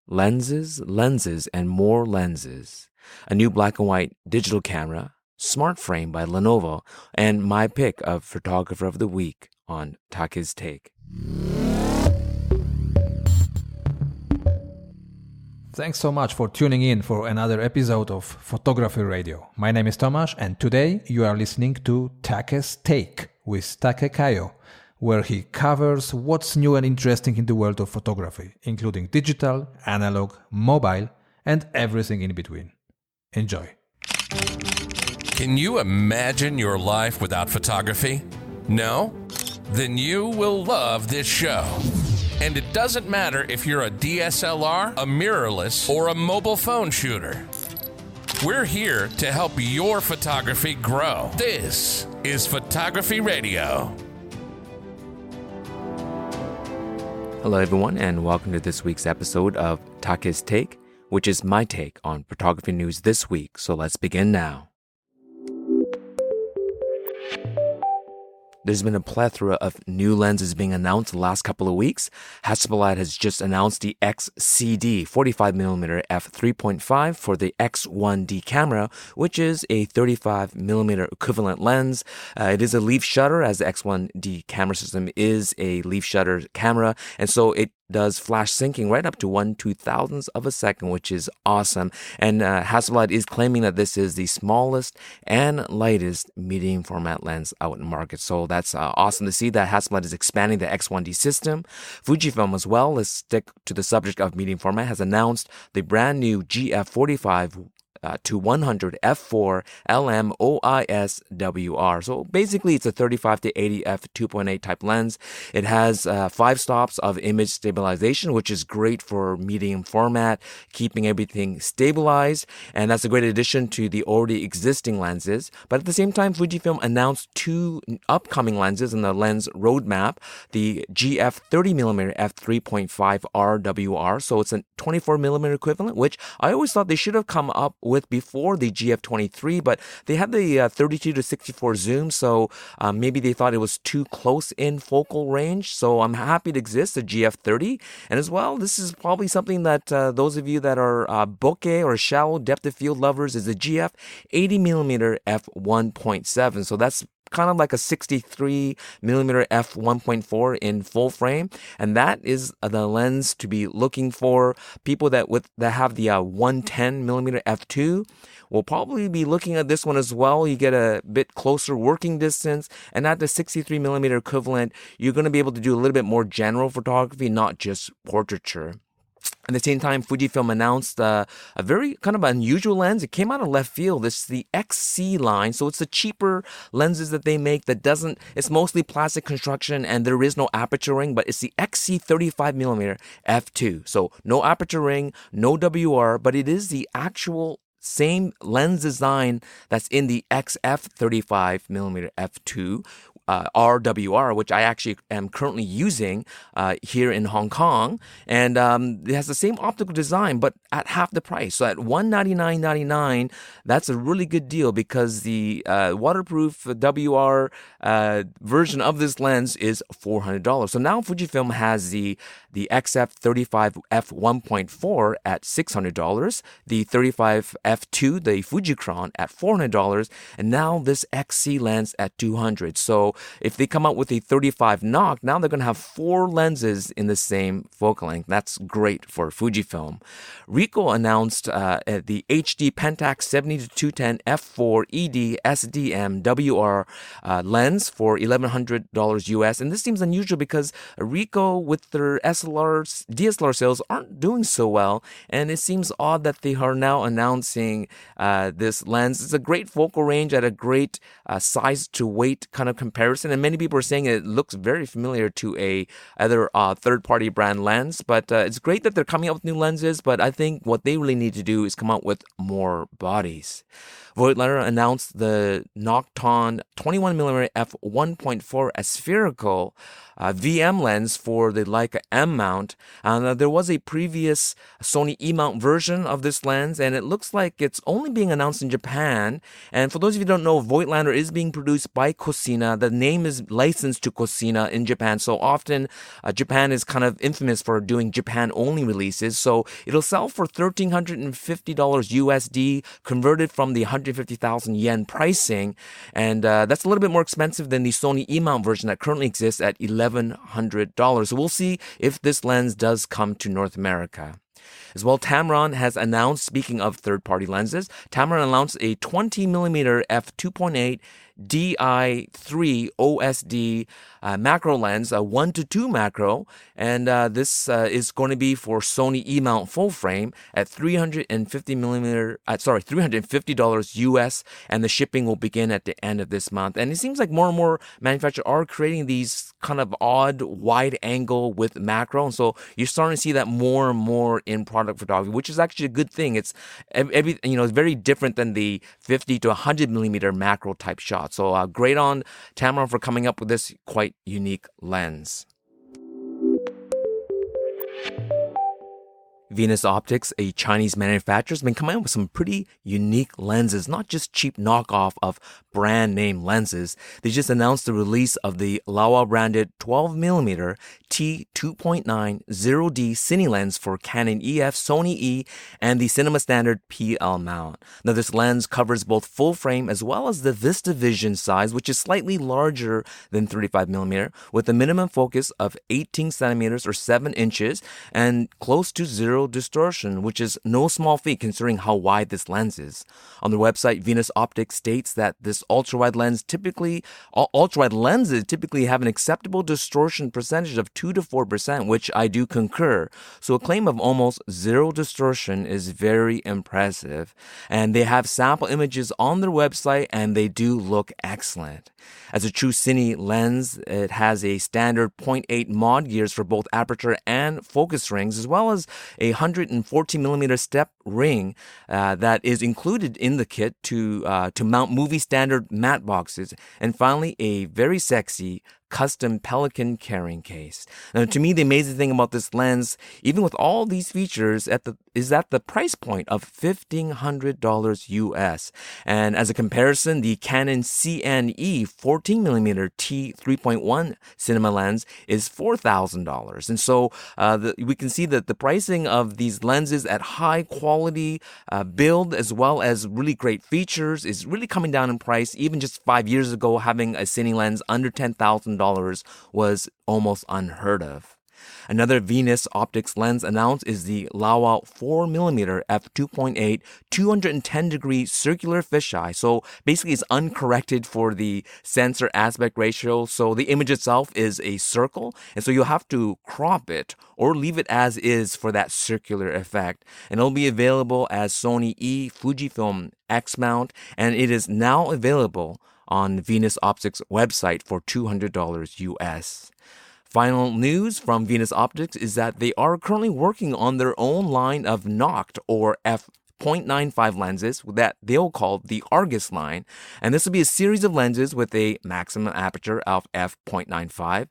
lenses, lenses, and more lenses. A new black and white digital camera, smart frame by Lenovo, and my pick of Photographer of the Week on Take's Take. Thanks so much for tuning in for another episode of Photography Radio. My name is Tomasz and today you are listening to Take's Take with Take Kayo, where he covers what's new and interesting in the world of photography, including digital, analog, mobile, and everything in between. Enjoy. Can you imagine your life without photography? No? Then you will love this show. And it doesn't matter if you're a DSLR, a mirrorless, or a mobile phone shooter. We're here to help your photography grow. This is Photography Radio. Hello everyone and welcome to this week's episode of Take's Take, which is my take on photography news this week. So let's begin now. There's been a plethora of new lenses being announced the last couple of weeks. Hasselblad has just announced the XCD 45mm f3.5 for the X1D camera, which is a 35mm equivalent lens. It is a leaf shutter, as the X1D camera system is a leaf shutter camera, and so it does flash syncing right up to 1/2000th of a second, which is awesome. And Hasselblad is claiming that this is the smallest and lightest medium format lens out in the market. So that's awesome to see that Hasselblad is expanding the X1D system. Fujifilm as well, let's stick to the subject of medium format, has announced the brand new GF45 to 100 f4 LMOISWR. So basically it's a 35 to 80 f2.8 type lens. It has 5 stops of image stabilization, which is great for medium format, keeping everything stabilized, and that's a great addition to the already existing lenses. But at the same time, Fujifilm announced 2 upcoming lenses in the lens roadmap, the GF30mm f3.5 RWR, so it's a 24mm equivalent, which I always thought they should have come up with before the GF23, but they had the 32 to 64 zoom, so maybe they thought it was too close in focal range. So I'm happy it exists, the GF30. And as well, this is probably something that those of you that are bokeh or shallow depth of field lovers is the GF 80mm f1.7. So that's kind of like a 63mm f1.4 in full frame, and that is the lens to be looking for. People that have the 110mm f2 will probably be looking at this one as well. You get a bit closer working distance, and at the 63mm equivalent, you're going to be able to do a little bit more general photography, not just portraiture. At the same time, Fujifilm announced a very kind of unusual lens. It came out of left field. It's the XC line. So it's the cheaper lenses that they make it's mostly plastic construction and there is no aperture ring, but it's the XC 35mm f2. So no aperture ring, no WR, but it is the actual same lens design that's in the XF 35mm f2. RWR, which I actually am currently using here in Hong Kong, and it has the same optical design but at half the price. So at $199.99, that's a really good deal because the waterproof WR version of this lens is $400. So now Fujifilm has the XF 35 f1.4 at $600, the 35 f2, the Fujicron at $400, and now this XC lens at $200. So if they come out with a 35 NOC, now they're going to have 4 lenses in the same focal length. That's great for Fujifilm. Ricoh announced the HD Pentax 70-210 f4 ED SDM WR lens for $1,100 US. And this seems unusual because Ricoh with their DSLR sales aren't doing so well. And it seems odd that they are now announcing this lens. It's a great focal range at a great size to weight kind of comparison. And many people are saying it looks very familiar to a other third-party brand lens. But it's great that they're coming out with new lenses. But I think what they really need to do is come out with more bodies. Voigtlander announced the Nocton 21mm f1.4 aspherical VM lens for the Leica M mount. There was a previous Sony E mount version of this lens, and it looks like it's only being announced in Japan. And for those of you who don't know, Voigtlander is being produced by Cosina. The name is licensed to Cosina in Japan, so often Japan is kind of infamous for doing Japan-only releases. So it'll sell for $1,350 USD, converted from the 150,000 yen pricing, and that's a little bit more expensive than the Sony E mount version that currently exists at $1,100. So we'll see if this lens does come to North America. As well, Tamron has announced, speaking of third-party lenses, Tamron announced a 20mm f2.8 Di3 OSD macro lens, a 1:2 macro, and this is going to be for Sony E-mount full frame at $350 US, and the shipping will begin at the end of this month. And it seems like more and more manufacturers are creating these kind of odd wide angle with macro, and so you're starting to see that more and more in product photography, which is actually a good thing. It's it's very different than the 50 to 100mm macro type shot. So great on Tamron for coming up with this quite unique lens. Venus Optics, a Chinese manufacturer, has been coming up with some pretty unique lenses, not just cheap knockoff of brand name lenses. They just announced the release of the Laowa branded 12mm T2.9 Cine lens for Canon EF, Sony E, and the Cinema Standard PL mount. Now, this lens covers both full frame as well as the VistaVision size, which is slightly larger than 35mm, with a minimum focus of 18 centimeters or 7 inches and close to zero distortion, which is no small feat considering how wide this lens is. On their website, Venus Optics states that this ultrawide lenses typically have an acceptable distortion percentage of 2 to 4%, which I do concur. So a claim of almost zero distortion is very impressive. And they have sample images on their website, and they do look excellent. As a true cine lens, it has a standard 0.8 mod gears for both aperture and focus rings, as well as a 114mm step ring that is included in the kit to mount movie standard matte boxes. And finally, a very sexy custom Pelican carrying case. Now, to me, the amazing thing about this lens, even with all these features, is at the price point of $1,500 US. And as a comparison, the Canon CNE 14mm T3.1 cinema lens is $4,000. And so we can see that the pricing of these lenses at high quality build as well as really great features is really coming down in price. Even just 5 years ago, having a cine lens under $10,000 was almost unheard of. Another Venus Optics lens announced is the Laowa 4mm f2.8 210-degree circular fisheye. So basically it's uncorrected for the sensor aspect ratio. So the image itself is a circle, and so you'll have to crop it or leave it as is for that circular effect. And it'll be available as Sony E Fujifilm X mount, and it is now available on Venus Optics website for $200 US. Final news from Venus Optics is that they are currently working on their own line of Noct or f.95 lenses that they'll call the Argus line. And this will be a series of lenses with a maximum aperture of f.95.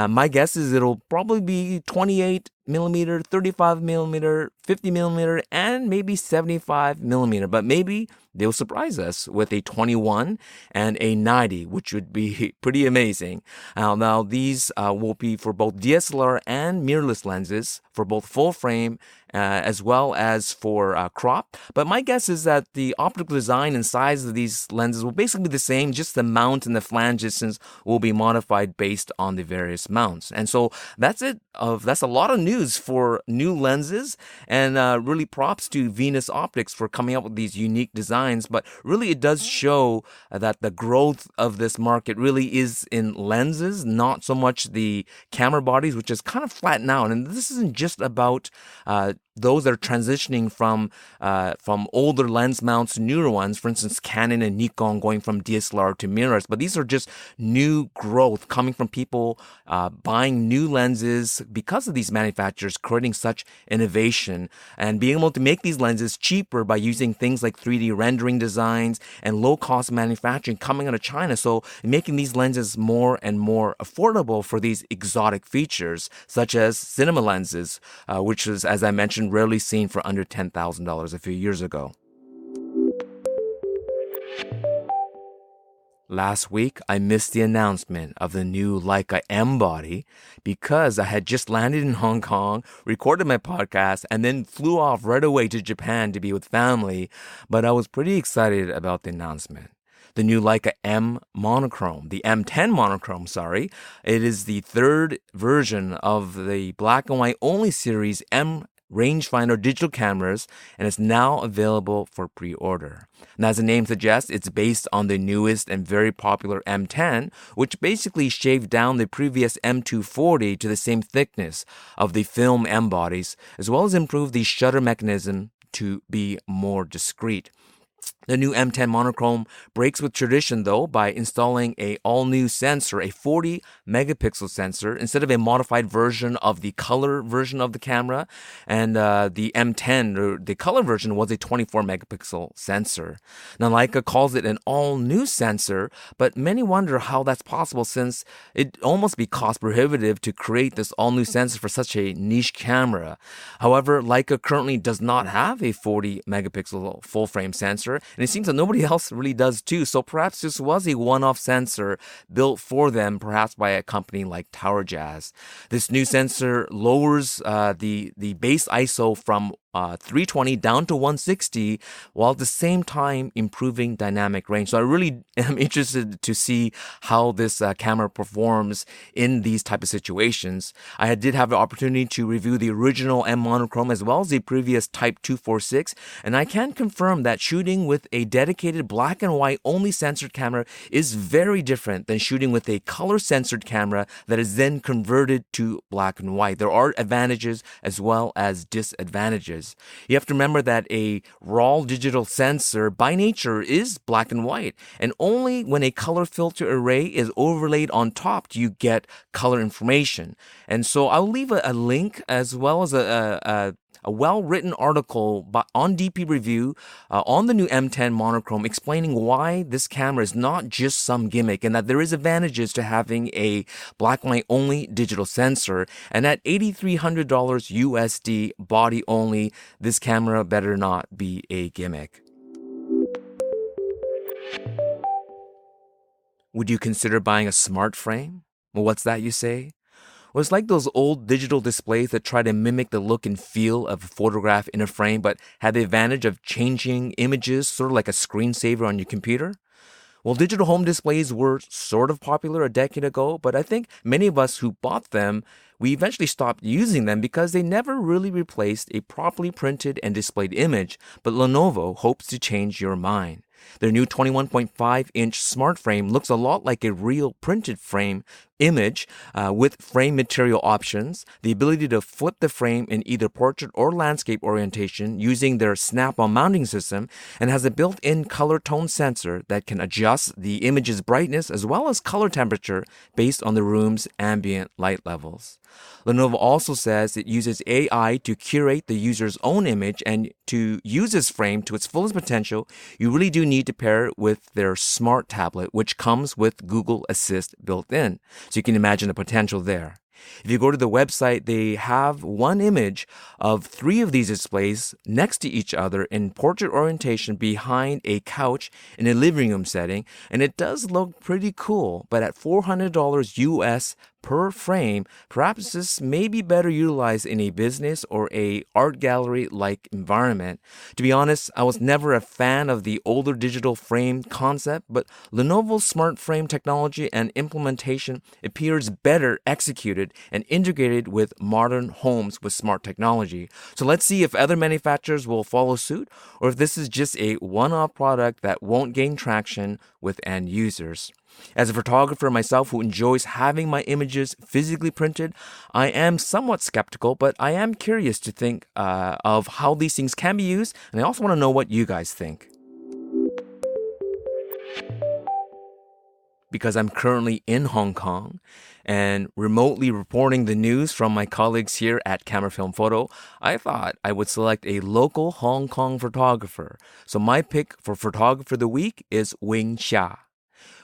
My guess is it'll probably be 28mm, 35mm, 50mm, and maybe 75mm. But maybe they'll surprise us with a 21 and a 90, which would be pretty amazing. Now these will be for both DSLR and mirrorless lenses for both full frame as well as for crop. But my guess is that the optical design and size of these lenses will basically be the same, just the mount and the flange distance will be modified based on the various mounts. And so that's it. That's a lot of news for new lenses, and really props to Venus Optics for coming up with these unique designs. But really it does show that the growth of this market really is in lenses, not so much the camera bodies, which is kind of flattened out. And this isn't just about those that are transitioning from older lens mounts to newer ones, for instance, Canon and Nikon going from DSLR to mirrors. But these are just new growth coming from people buying new lenses because of these manufacturers creating such innovation and being able to make these lenses cheaper by using things like 3D rendering designs and low-cost manufacturing coming out of China. So making these lenses more and more affordable for these exotic features, such as cinema lenses, which is, as I mentioned, rarely seen for under $10,000 a few years ago. Last week, I missed the announcement of the new Leica M body because I had just landed in Hong Kong, recorded my podcast, and then flew off right away to Japan to be with family. But I was pretty excited about the announcement. The new Leica M Monochrom, the M10 Monochrom, sorry. It is the third version of the black and white only series M rangefinder digital cameras, and it's now available for pre-order. And as the name suggests, it's based on the newest and very popular M10, which basically shaved down the previous M240 to the same thickness of the film M bodies, as well as improved the shutter mechanism to be more discreet. The new M10 Monochrom breaks with tradition, though, by installing a all-new sensor, a 40-megapixel sensor, instead of a modified version of the color version of the camera. And the M10, or the color version, was a 24-megapixel sensor. Now, Leica calls it an all-new sensor, but many wonder how that's possible since it'd almost be cost-prohibitive to create this all-new sensor for such a niche camera. However, Leica currently does not have a 40-megapixel full-frame sensor, and it seems that nobody else really does too. So perhaps this was a one-off sensor built for them, perhaps by a company like Tower Jazz. This new sensor lowers the base ISO from 320 down to 160, while at the same time improving dynamic range. So I really am interested to see how this camera performs in these type of situations. I did have the opportunity to review the original M Monochrom as well as the previous Type 246, and I can confirm that shooting with a dedicated black and white only censored camera is very different than shooting with a color censored camera that is then converted to black and white. There are advantages as well as disadvantages. You have to remember that a raw digital sensor by nature is black and white, and only when a color filter array is overlaid on top do you get color information. And so I'll leave a link as well as a well-written article on DPReview on the new M10 Monochrom explaining why this camera is not just some gimmick and that there is advantages to having a black and white only digital sensor. And at $8,300 USD body only, this camera better not be a gimmick. Would you consider buying a smart frame? Well, what's that, you say? Well, it's like those old digital displays that try to mimic the look and feel of a photograph in a frame, but had the advantage of changing images, sort of like a screensaver on your computer. Well, digital home displays were sort of popular a decade ago, but I think many of us who bought them, we eventually stopped using them because they never really replaced a properly printed and displayed image. But Lenovo hopes to change your mind. Their new 21.5-inch smart frame looks a lot like a real printed frame image with frame material options, the ability to flip the frame in either portrait or landscape orientation using their snap-on mounting system, and has a built-in color tone sensor that can adjust the image's brightness as well as color temperature based on the room's ambient light levels. Lenovo also says it uses AI to curate the user's own image, and to use this frame to its fullest potential, you really do need to pair it with their smart tablet, which comes with Google Assist built in. So you can imagine the potential there. If you go to the website, they have one image of 3 of these displays next to each other in portrait orientation behind a couch in a living room setting, and it does look pretty cool. But at $400 US per frame, perhaps this may be better utilized in a business or a art gallery-like environment. To be honest, I was never a fan of the older digital frame concept, but Lenovo's smart frame technology and implementation appears better executed and integrated with modern homes with smart technology. So let's see if other manufacturers will follow suit, or if this is just a one-off product that won't gain traction with end users. As a photographer myself who enjoys having my images physically printed, I am somewhat skeptical, but I am curious to think of how these things can be used, and I also want to know what you guys think. Because I'm currently in Hong Kong and remotely reporting the news from my colleagues here at Camera Film Photo, I thought I would select a local Hong Kong photographer. So my pick for Photographer of the Week is Shya.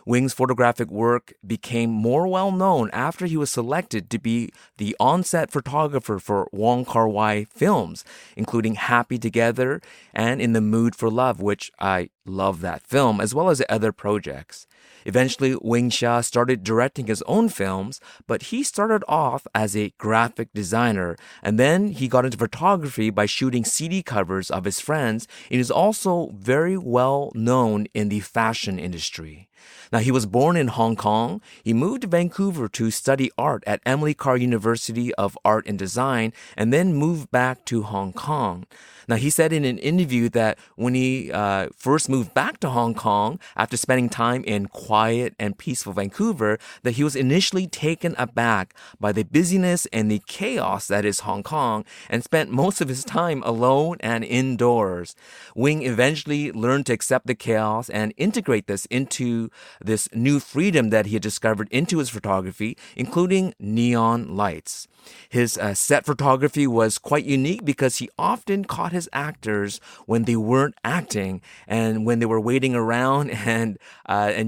Wing's photographic work became more well-known after he was selected to be the on-set photographer for Wong Kar-wai films, including Happy Together and In the Mood for Love, which I love that film, as well as other projects. Eventually, Shya started directing his own films, but he started off as a graphic designer, and then he got into photography by shooting CD covers of his friends, and is also very well known in the fashion industry. Now, he was born in Hong Kong. He moved to Vancouver to study art at Emily Carr University of Art and Design, and then moved back to Hong Kong. Now, he said in an interview that when he first moved back to Hong Kong after spending time in quiet and peaceful Vancouver, that he was initially taken aback by the busyness and the chaos that is Hong Kong and spent most of his time alone and indoors. Wing eventually learned to accept the chaos and integrate this into this new freedom that he had discovered into his photography, including neon lights. His set photography was quite unique because he often caught his actors when they weren't acting and when they were waiting around, and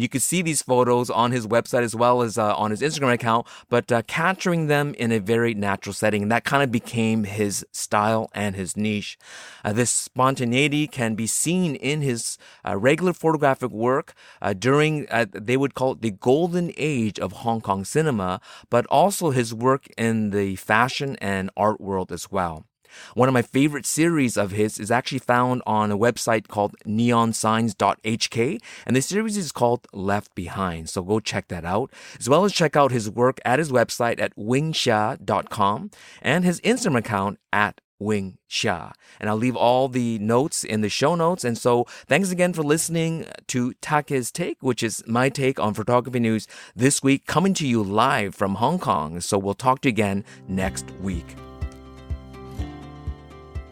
you could see these photos on his website as well as on his Instagram account, but capturing them in a very natural setting, and that kind of became his style and his niche. This spontaneity can be seen in his regular photographic work during, they would call it the golden age of Hong Kong cinema, but also his work in the fashion and art world as well. One of my favorite series of his is actually found on a website called neonsigns.hk, and the series is called Left Behind, so go check that out, as well as check out his work at his website at wingshya.com and his Instagram account at Shya. And I'll leave all the notes in the show notes. And so thanks again for listening to Take's Take, which is my take on photography news this week, coming to you live from Hong Kong. So we'll talk to you again next week.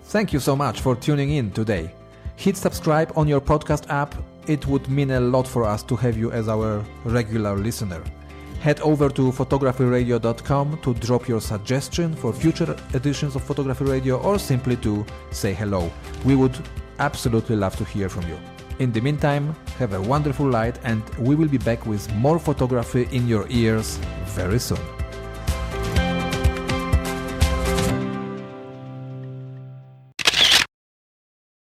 Thank you so much for tuning in today. Hit subscribe on your podcast app. It would mean a lot for us to have you as our regular listener. Head over to photographyradio.com to drop your suggestion for future editions of Photography Radio or simply to say hello. We would absolutely love to hear from you. In the meantime, have a wonderful night, and we will be back with more photography in your ears very soon.